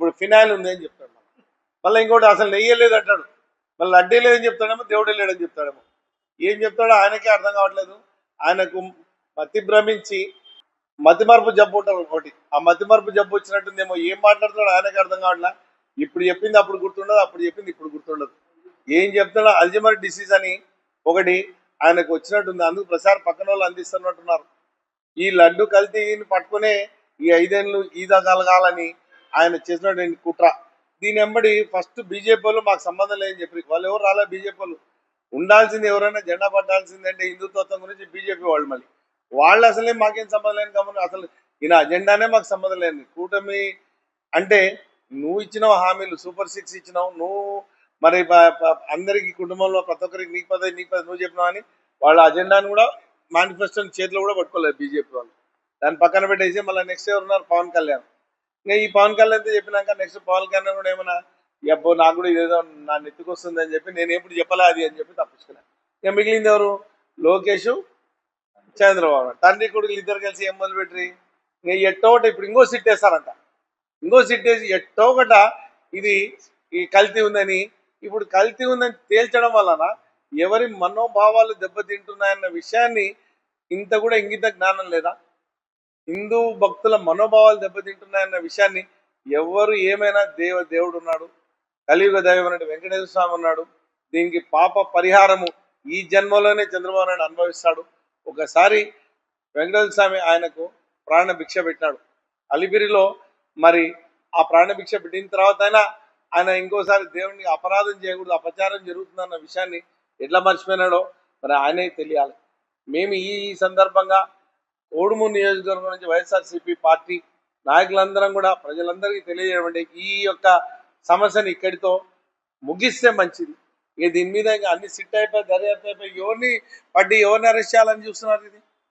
ఇప్పుడు ఫినాయిల్ ఉంది అని చెప్తాడు, మళ్ళీ ఇంకోటి అసలు నెయ్యలేదు అంటాడు, మళ్ళీ అడ్డీ లేదని చెప్తాడేమో, దేవుడే లేడని చెప్తాడేమో. ఏం చెప్తాడో ఆయనకే అర్థం కావట్లేదు. ఆయనకు మతి భ్రమించి మతిమరుపు జబ్బు ఉంటుంది ఒకటి, ఆ మతిమరుపు జబ్బు వచ్చినట్టుందేమో. ఏం మాట్లాడుతాడో ఆయనకే అర్థం కావట్లా. ఇప్పుడు చెప్పింది అప్పుడు గుర్తుండదు, అప్పుడు చెప్పింది ఇప్పుడు గుర్తుండదు. ఏం చెప్తాడో అల్జీమర్ డిసీజ్ అని ఒకటి ఆయనకు వచ్చినట్టుంది. అందుకు ప్రసార పక్కన వాళ్ళు అందిస్తున్నట్టున్నారు. ఈ లడ్డు కల్తీని పట్టుకునే ఈ 5 ఏళ్ళు ఈదగలగాలని ఆయన చేసినటువంటి కుట్ర. దీని వెంబడి ఫస్ట్ బీజేపీ వాళ్ళు మాకు సంబంధం లేదని చెప్పి, వాళ్ళు ఎవరు రాలే. బీజేపీ వాళ్ళు ఉండాల్సింది, ఎవరైనా జెండా పట్టాల్సిందంటే హిందుత్వం గురించి బీజేపీ వాళ్ళు. మళ్ళీ వాళ్ళు అసలే మాకేం సంబంధం లేని కాబట్టి అసలు ఈయన అజెండానే మాకు సంబంధం లేని కూటమి అంటే నువ్వు ఇచ్చినావు హామీలు, సూపర్ 6 ఇచ్చినావు నువ్వు, మరి అందరికి కుటుంబంలో ప్రతి ఒక్కరికి నీకు పదవి నువ్వు చెప్పినావు అని వాళ్ళ అజెండాను కూడా మేనిఫెస్టోని చేతిలో కూడా పట్టుకోలేదు బీజేపీ వాళ్ళు. దాన్ని పక్కన పెట్టేసి మళ్ళీ నెక్స్ట్ ఎవరున్నారు, పవన్ కళ్యాణ్. ఇంకా ఈ పవన్ కళ్యాణ్ చెప్పినాక నెక్స్ట్ పవన్ కళ్యాణ్ కూడా ఏమైనా ఎబ్బో నాకు కూడా ఇదేదో నా నెత్తికి వస్తుంది అని చెప్పి నేను ఎప్పుడు చెప్పలే అది అని చెప్పి తప్పించుకున్నాను. ఇక మిగిలింది ఎవరు, లోకేష్, చంద్రబాబు. తండ్రి కొడుకులు ఇద్దరు కలిసి ఏం మొదలుపెట్టి ఇంకా ఎట్టోకట ఇప్పుడు ఇంకో సిట్ వేస్తారంట. ఇంకో సిట్ వేసి ఎట్టోకట ఇది ఈ కల్తీ ఉందని, ఇప్పుడు కల్తీ ఉందని తేల్చడం వలన ఎవరి మనోభావాలు దెబ్బతింటున్నాయన్న విషయాన్ని ఇంత కూడా ఇంగిత జ్ఞానం లేదా? హిందూ భక్తుల మనోభావాలు దెబ్బతింటున్నాయన్న విషయాన్ని ఎవరు ఏమైనా దేవుడు ఉన్నాడు, కలియుగ దైవం అన్నట్టు వెంకటేశ్వర స్వామి ఉన్నాడు. దీనికి పాప పరిహారము ఈ జన్మలోనే చంద్రబాబు నాయుడు అనుభవిస్తాడు. ఒకసారి వెంకటేశ్వర స్వామి ఆయనకు ప్రాణ భిక్ష పెట్టినాడు అలిపిరిలో. మరి ఆ ప్రాణ భిక్ష పెట్టిన తర్వాత ఆయన ఇంకోసారి దేవుడిని అపరాధం చేయకూడదు, అపచారం జరుగుతుందన్న విషయాన్ని ఎట్లా మర్చిపోయినాడో మరి ఆయనే తెలియాలి. మేము ఈ సందర్భంగా కోడుమూరు నియోజకవర్గం నుంచి వైఎస్ఆర్సీపీ పార్టీ నాయకులందరం కూడా ప్రజలందరికీ తెలియజేయమంటే ఈ యొక్క సమస్యను ఇక్కడితో ముగిస్తే మంచిది. ఇక దీని మీద ఇంకా అన్ని సిట్ అయిపోయి దర్యాప్తు అయిపోయి ఎవరిని అరెస్ట్ చేయాలని చూస్తున్నారు. ఇది